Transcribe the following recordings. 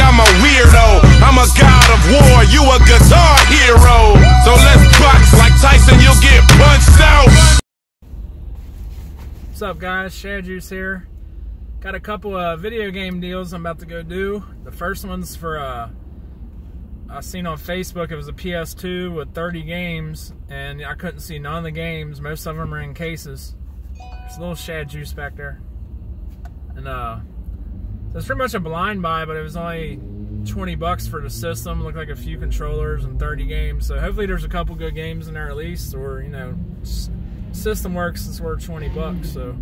I'm a weirdo. I'm a god of war, you a guitar hero. So let's box like Tyson, you'll get punched out. What's up, guys? Shad Juice here. Got a couple of video game deals I'm about to go do. The first one's for I seen on Facebook it was a PS2 with 30 games, and I couldn't see none of the games. Most of them are in cases. There's a little Shad Juice back there, and so it's pretty much a blind buy, but it was only 20 bucks for the system. Looked like a few controllers and 30 games. So hopefully there's a couple good games in there at least, or you know, system works. It's worth 20 bucks. So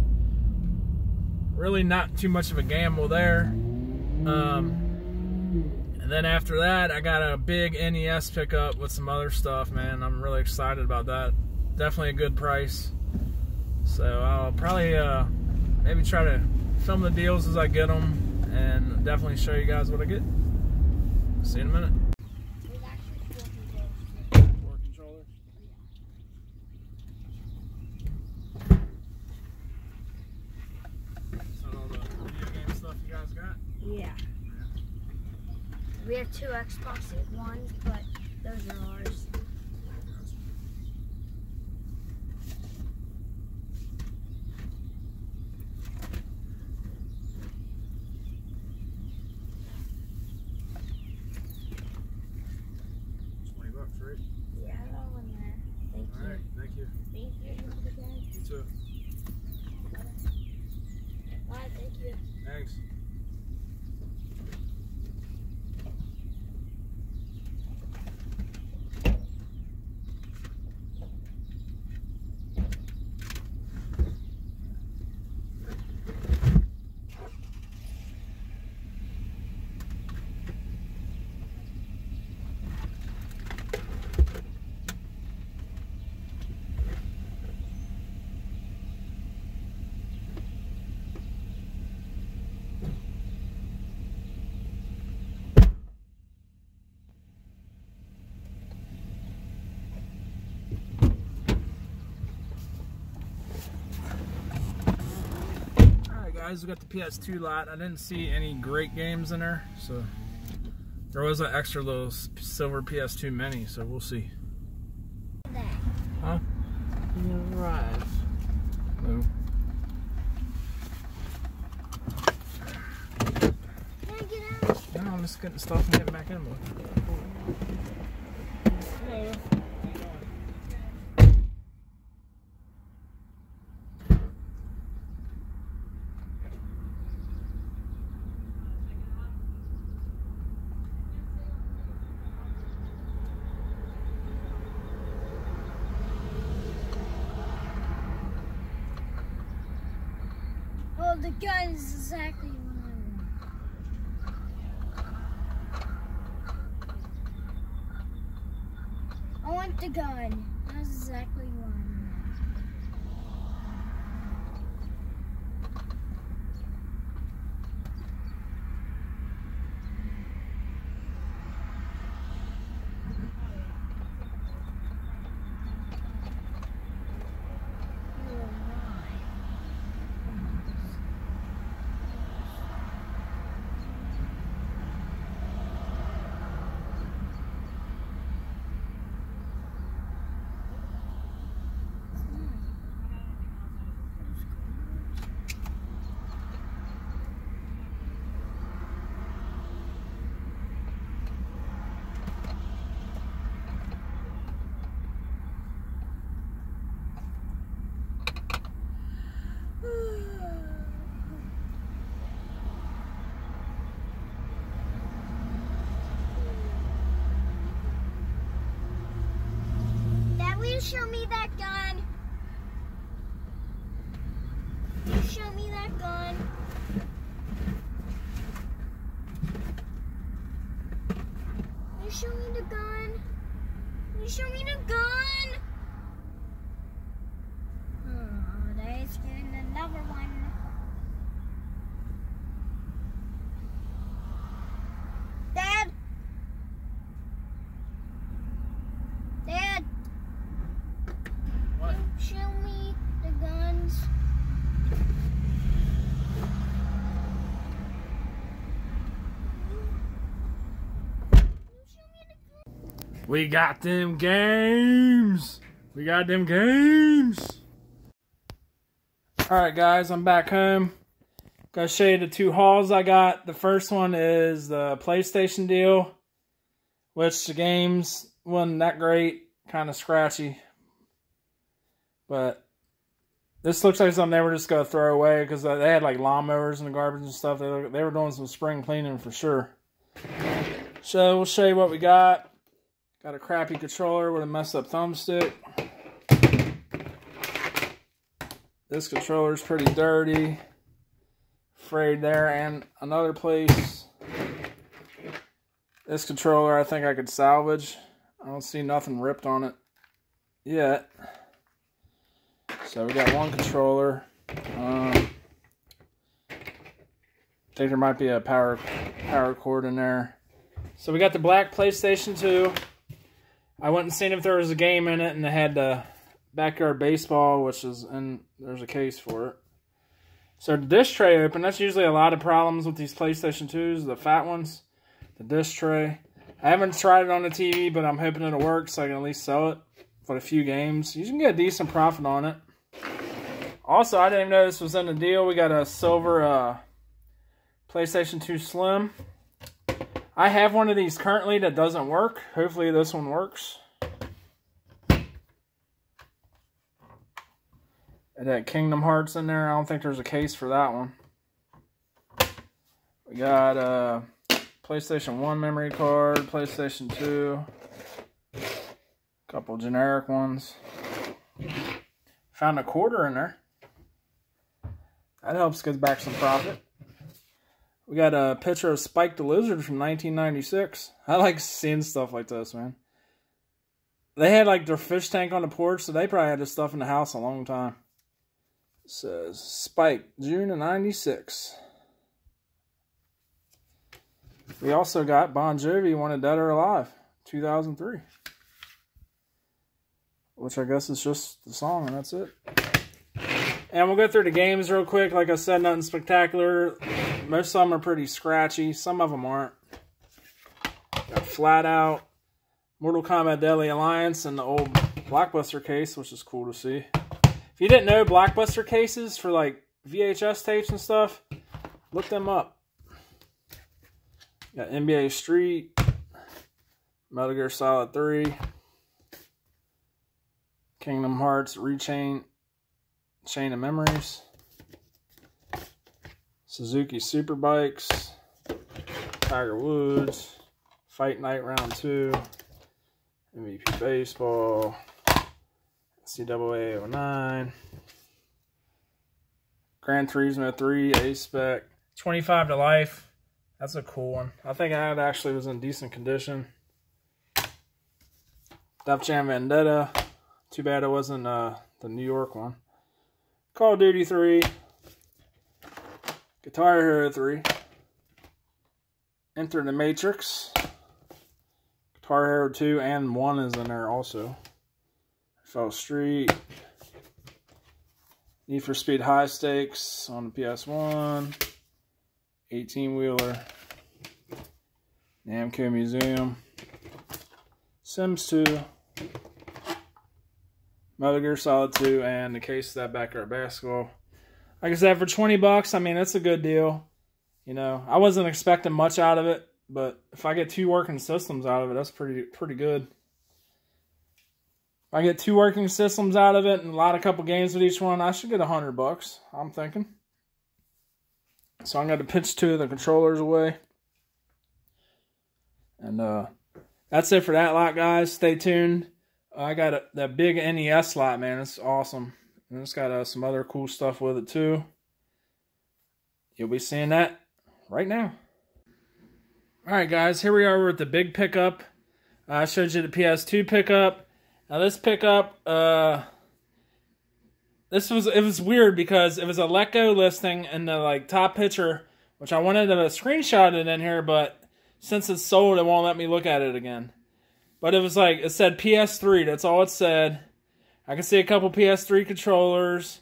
really not too much of a gamble there. And then after that, I got a big NES pickup with some other stuff, man. I'm really excited about that. Definitely a good price. So I'll probably maybe try to film the deals as I get them, and definitely show you guys what I get. See you in a minute. Four controllers. Is that all the video game stuff you guys got? Yeah. We have 2 Xbox Ones, but those are ours. Right? Yeah, all in there. Thank you. Alright, thank you. Thank you. You too. Bye, thank you. Thanks. Guys, we got the PS2 lot. I didn't see any great games in there, so there was an extra little silver PS2 mini, so we'll see. Huh? You arrive. No. Can I get out? No, I'm just getting stuff and getting back in with it. Hello. Oh, the gun is exactly what I want the gun. That's exactly what I want. Dad, will you show me that gun? Will you show me that gun? Will you show me the gun? Will you show me the gun? Oh, there's another one. Dad? Dad? We got them games. We got them games. Alright guys, I'm back home. Gonna show you the two hauls I got. The first one is the PlayStation deal, which the games wasn't that great, kind of scratchy. But this looks like something they were just gonna throw away because they had like lawnmowers in the garbage and stuff. They were doing some spring cleaning for sure. So we'll show you what we got. Got a crappy controller with a messed up thumbstick. This controller's pretty dirty. Frayed there, and another place. This controller I think I could salvage. I don't see nothing ripped on it yet. So we got one controller. I think there might be a power cord in there. So we got the black PlayStation 2. I went and seen if there was a game in it, and it had the backyard baseball, which is, and there's a case for it. So the disc tray open. That's usually a lot of problems with these PlayStation 2s, the fat ones. The disc tray. I haven't tried it on the TV, but I'm hoping it'll work so I can at least sell it for a few games. You can get a decent profit on it. Also, I didn't even know this was in the deal. We got a silver PlayStation 2 Slim. I have one of these currently that doesn't work. Hopefully this one works. It had Kingdom Hearts in there. I don't think there's a case for that one. We got a PlayStation 1 memory card, PlayStation 2. A couple generic ones. Found a quarter in there. That helps get back some profit. We got a picture of Spike the Lizard from 1996. I like seeing stuff like this, man. They had like their fish tank on the porch, so they probably had this stuff in the house a long time. It says Spike, June of 96. We also got Bon Jovi, Wanted Dead or Alive, 2003. Which I guess is just the song, and that's it. And we'll go through the games real quick. Like I said, nothing spectacular. Most of them are pretty scratchy. Some of them aren't. Got Flat Out, Mortal Kombat Deadly Alliance, and the old Blockbuster case, which is cool to see. If you didn't know, Blockbuster cases for like VHS tapes and stuff, look them up. Got NBA Street, Metal Gear Solid 3, Kingdom Hearts Rechain, Chain of Memories, Suzuki Superbikes, Tiger Woods, Fight Night Round 2, MVP Baseball, NCAA 09, Gran Turismo 3, A-Spec, 25 to Life. That's a cool one. I think that actually was in decent condition. Def Jam Vendetta. Too bad it wasn't the New York one. Call of Duty 3. Guitar Hero 3. Enter the Matrix. Guitar Hero 2 and 1 is in there also. FL Street. Need for Speed High Stakes on the PS1. 18-wheeler. Namco Museum. Sims 2. Metal Gear Solid 2, and the case of that backyard basketball. Like I said, for 20 bucks, I mean, that's a good deal. You know, I wasn't expecting much out of it, but if I get 2 working systems out of it, that's pretty good. If I get 2 working systems out of it and a couple games with each one, I should get 100 bucks, I'm thinking. So I'm going to pitch 2 of the controllers away. And that's it for that lot, guys. Stay tuned. I got that big NES slot, man. It's awesome. And it's got some other cool stuff with it, too. You'll be seeing that right now. Alright, guys. Here we are with the big pickup. I showed you the PS2 pickup. Now, this pickup, it was weird because it was a let go listing in the top picture, which I wanted to screenshot it in here, but since it's sold, it won't let me look at it again. But it was it said PS3. That's all it said. I can see a couple PS3 controllers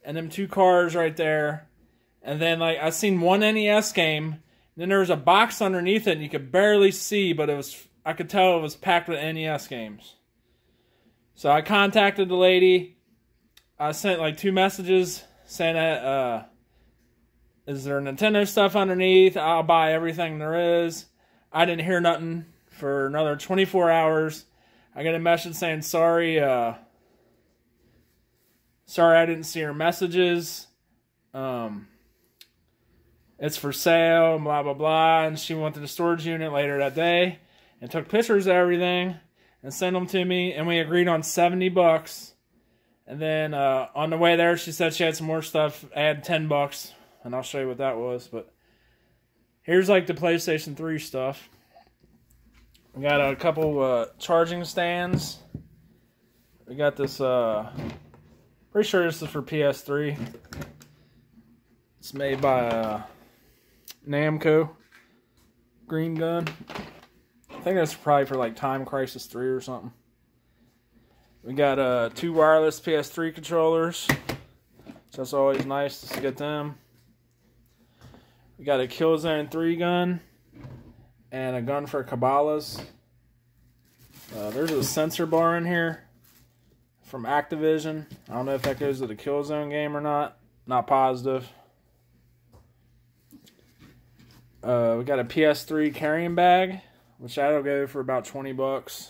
and them 2 cars right there. And then I seen one NES game. Then there was a box underneath it, and you could barely see, but it was I could tell it was packed with NES games. So I contacted the lady. I sent like 2 messages saying that, is there Nintendo stuff underneath? I'll buy everything there is. I didn't hear nothing for another 24 hours. I got a message saying, sorry, sorry I didn't see your messages. It's for sale, blah, blah, blah. And she went to the storage unit later that day and took pictures of everything and sent them to me. And we agreed on $70. And then on the way there, she said she had some more stuff. Add $10. And I'll show you what that was. But here's like the PlayStation 3 stuff. We got a couple charging stands. We got this, pretty sure this is for PS3. It's made by Namco. Green gun. I think that's probably for like Time Crisis 3 or something. We got 2 wireless PS3 controllers. So that's always nice to get them. We got a Killzone 3 gun. And a gun for Cabela's. There's a sensor bar in here from Activision. I don't know if that goes to the Killzone game or not. Not positive. We got a PS3 carrying bag, which that'll go for about $20.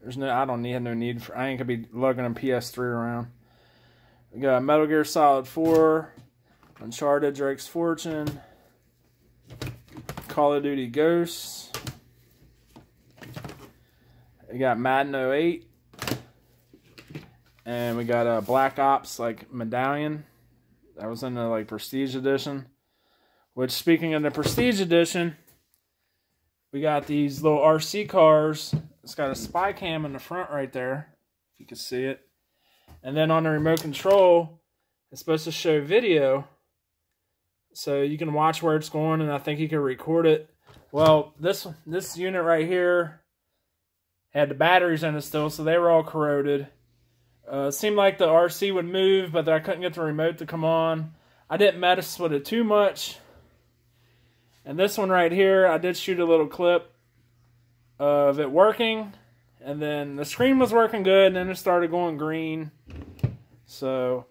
There's no, I don't need no need for. I ain't gonna be lugging a PS3 around. We got Metal Gear Solid 4, Uncharted: Drake's Fortune, Call of Duty Ghosts. We got Madden 08. And we got a Black Ops like medallion. That was in the like Prestige Edition. Which, speaking of the Prestige Edition, we got these little RC cars. It's got a spy cam in the front right there, if you can see it. And then on the remote control, it's supposed to show video. So you can watch where it's going, and I think you can record it. Well, this unit right here had the batteries in it still, so they were all corroded. It seemed like the RC would move, but I couldn't get the remote to come on. I didn't mess with it too much. And this one right here, I did shoot a little clip of it working. And then the screen was working good, and then it started going green. So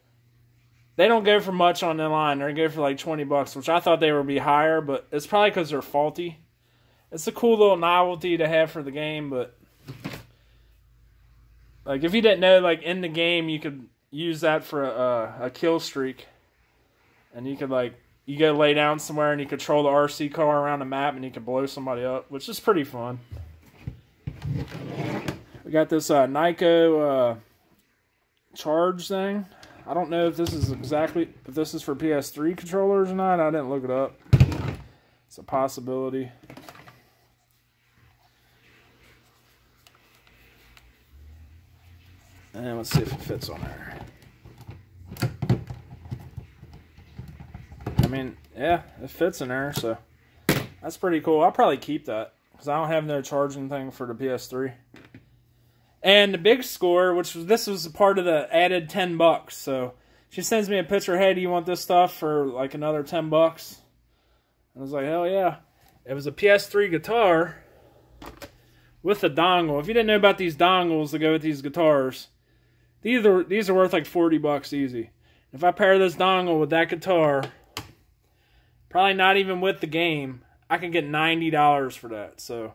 they don't go for much on the line. They go for like $20, which I thought they would be higher, but it's probably because they're faulty. It's a cool little novelty to have for the game, but like if you didn't know, like in the game you could use that for a kill streak, and you could like you go lay down somewhere and you control the RC car around the map and you can blow somebody up, which is pretty fun. We got this Nyko charge thing. I don't know if this is exactly if this is for PS3 controllers or not. I didn't look it up. It's a possibility. And let's see if it fits on there. I mean, yeah, it fits in there, so that's pretty cool. I'll probably keep that because I don't have no charging thing for the PS3. And the big score, this was a part of the added $10. So she sends me a picture. Hey, do you want this stuff for like another $10? I was like, hell yeah! It was a PS3 guitar with a dongle. If you didn't know about these dongles that go with these guitars, these are worth like $40 easy. If I pair this dongle with that guitar, probably not even with the game, I can get $90 for that. So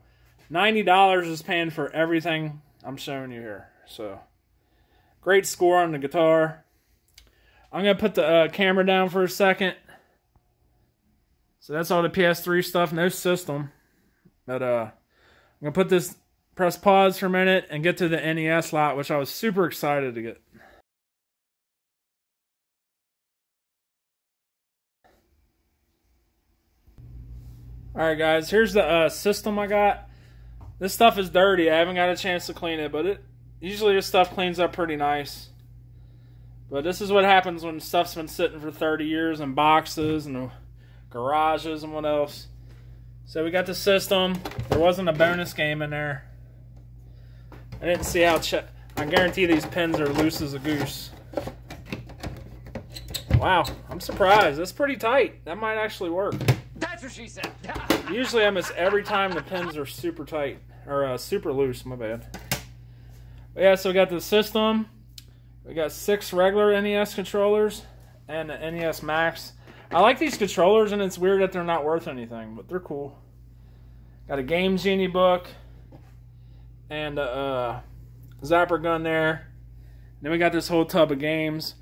$90 is paying for everything I'm showing you here. So great score on the guitar. I'm going to put the camera down for a second. So that's all the PS3 stuff, no system. But I'm going to put this, press pause for a minute and get to the NES lot, which I was super excited to get. Alright guys, here's the system I got. This stuff is dirty. I haven't got a chance to clean it, but usually this stuff cleans up pretty nice. But this is what happens when stuff's been sitting for 30 years in boxes and garages and what else. So we got the system. There wasn't a bonus game in there. I didn't see how I guarantee these pins are loose as a goose. Wow, I'm surprised. That's pretty tight. That might actually work. That's what she said. Usually I miss every time the pins are super tight. or super loose, my bad. But yeah, so we got the system. We got 6 regular NES controllers and the NES Max. I like these controllers, and it's weird that they're not worth anything, but they're cool. Got a Game Genie book and a zapper gun there. Then we got this whole tub of games.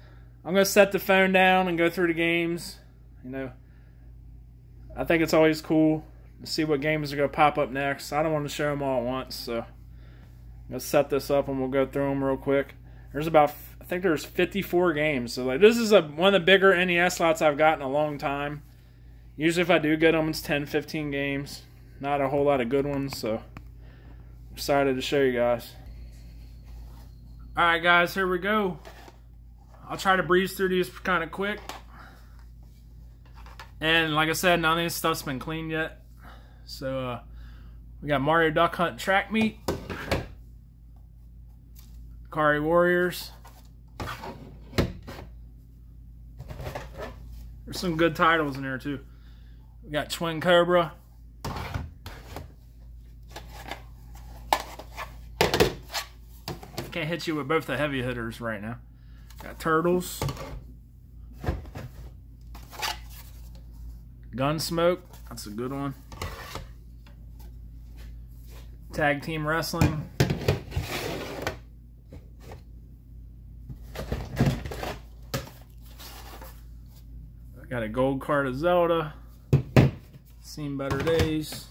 I'm going to set the phone down and go through the games. You know, I think it's always cool to see what games are going to pop up next. I don't want to show them all at once, so I'm going to set this up and we'll go through them real quick. There's about, I think there's 54 games. So like, this is one of the bigger NES slots I've got in a long time. Usually if I do get them, it's 10, 15 games. Not a whole lot of good ones, so I'm excited to show you guys. Alright guys, here we go. I'll try to breeze through these kind of quick. And like I said, none of this stuff's been cleaned yet. So we got Mario Duck Hunt Track Meet, Kari Warriors. There's some good titles in there too. We got Twin Cobra. Can't hit you with both the heavy hitters right now. Got Turtles. Gunsmoke. That's a good one. Tag Team Wrestling. I got a gold card of Zelda. Seen better days.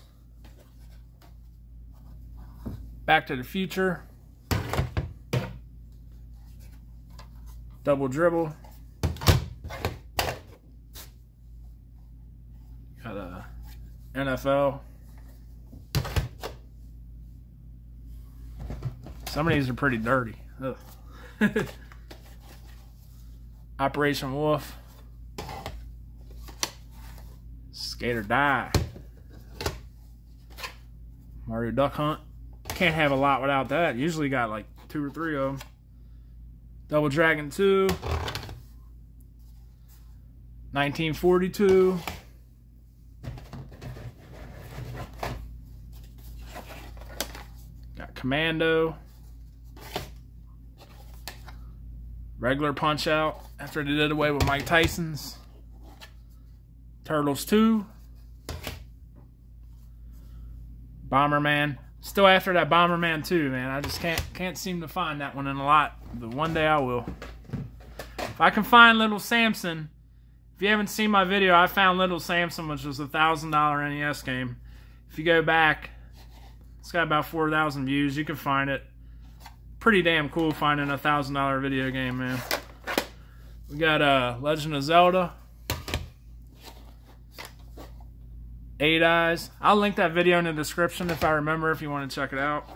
Back to the Future. Double Dribble. Got a NFL. Some of these are pretty dirty. Ugh. Operation Wolf. Skate or Die. Mario Duck Hunt. Can't have a lot without that. Usually got like 2 or 3 of them. Double Dragon 2. 1942. Got Commando. Regular Punch Out after they did away with Mike Tyson's. Turtles 2. Bomberman. Still after that Bomberman 2, man. I just can't seem to find that one in a lot. But one day I will. If I can find Little Samson. If you haven't seen my video, I found Little Samson, which was a $1,000 NES game. If you go back, it's got about 4,000 views. You can find it. Pretty damn cool finding a $1,000 video game, man. We got Legend of Zelda. 8 Eyes. I'll link that video in the description if I remember, if you want to check it out.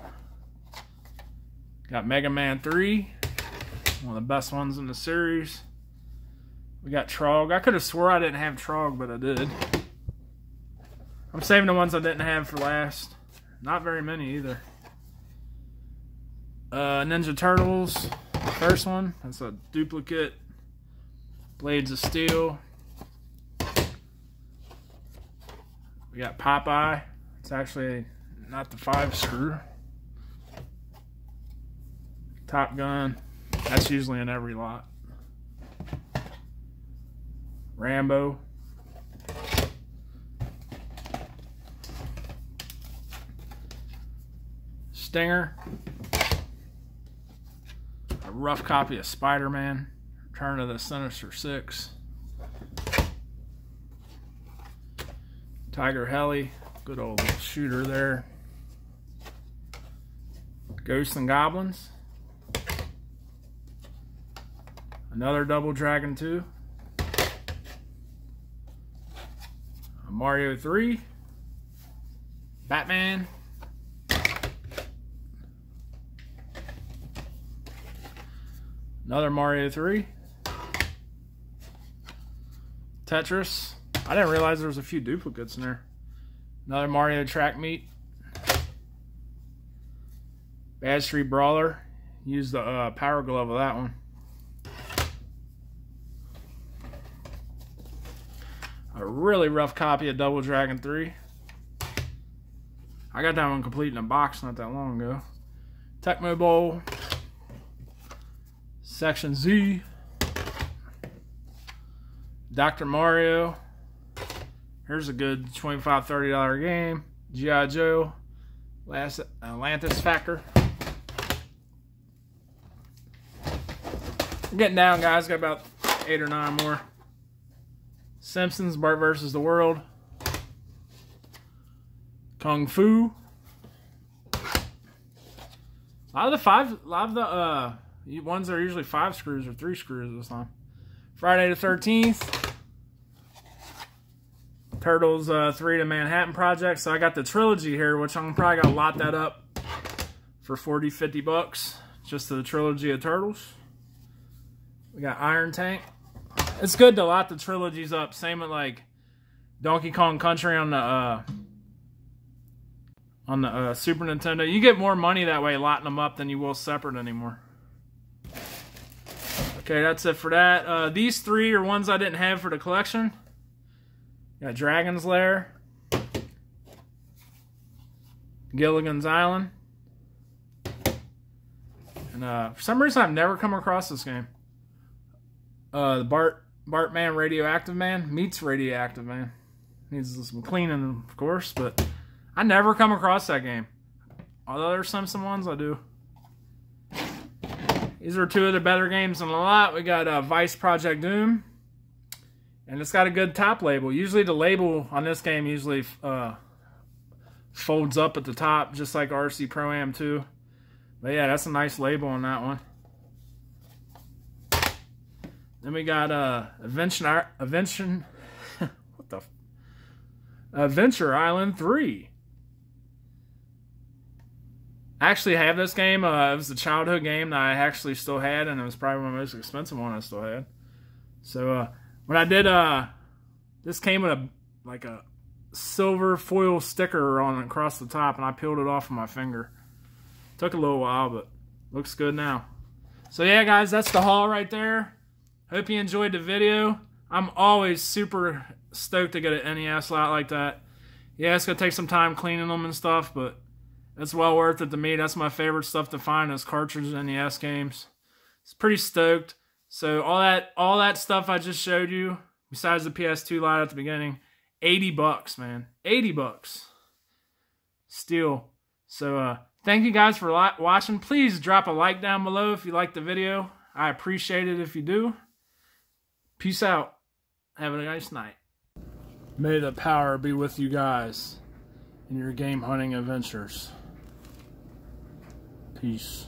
Got Mega Man 3. One of the best ones in the series. We got Trog. I could have swore I didn't have Trog, but I did. I'm saving the ones I didn't have for last. Not very many either. Ninja Turtles. First one. That's a duplicate. Blades of Steel. We got Popeye. It's actually not the 5-screw. Top Gun. That's usually in every lot. Rambo. Stinger. A rough copy of Spider-Man. Return of the Sinister Six. Tiger Heli, good old shooter there. Ghosts and Goblins. Another Double Dragon 2. A Mario 3. Batman. Another Mario 3. Tetris. I didn't realize there was a few duplicates in there. Another Mario Track Meet. Bad Street Brawler. Use the Power Glove of that one. A really rough copy of Double Dragon 3. I got that one complete in a box not that long ago. Tecmo Bowl. Section Z. Dr. Mario. Here's a good $25, $30 game. G.I. Joe. Last Atlantis Factor. I'm getting down, guys. Got about 8 or 9 more. Simpsons, Bart versus the World. Kung Fu. A lot of the ones that are usually 5 screws or 3 screws this time. Friday the 13th. Turtles 3 to Manhattan Project. So I got the trilogy here, which I'm probably gonna lot that up for 40, 50 bucks. Just the trilogy of Turtles. We got Iron Tank. It's good to lot the trilogies up. Same with like Donkey Kong Country on the Super Nintendo. You get more money that way lotting them up than you will separate anymore. Okay, that's it for that. These 3 are ones I didn't have for the collection. Got Dragon's Lair. Gilligan's Island. And for some reason I've never come across this game. The Bartman Radioactive Man meets Radioactive Man. Needs some cleaning, of course, but I never come across that game. Although there's some ones I do. These are 2 of the better games in a lot. We got Vice Project Doom. And it's got a good top label. Usually the label on this game usually folds up at the top, just like RC Pro-Am 2. But yeah, that's a nice label on that one. Then we got Adventure Island 3. I actually have this game. It was a childhood game that I actually still had, and it was probably one of the most expensive one I still had. So when I did, this came with a silver foil sticker on it across the top, and I peeled it off with my finger. Took a little while, but looks good now. So yeah, guys, that's the haul right there. Hope you enjoyed the video. I'm always super stoked to get an NES lot like that. Yeah, it's gonna take some time cleaning them and stuff, but it's well worth it to me. That's my favorite stuff to find is cartridge NES games. It's pretty stoked. So all that stuff I just showed you, besides the PS2 lot at the beginning, 80 bucks, man. 80 bucks. Still. So thank you guys for watching. Please drop a like down below if you like the video. I appreciate it if you do. Peace out. Have a nice night. May the power be with you guys in your game hunting adventures. Peace.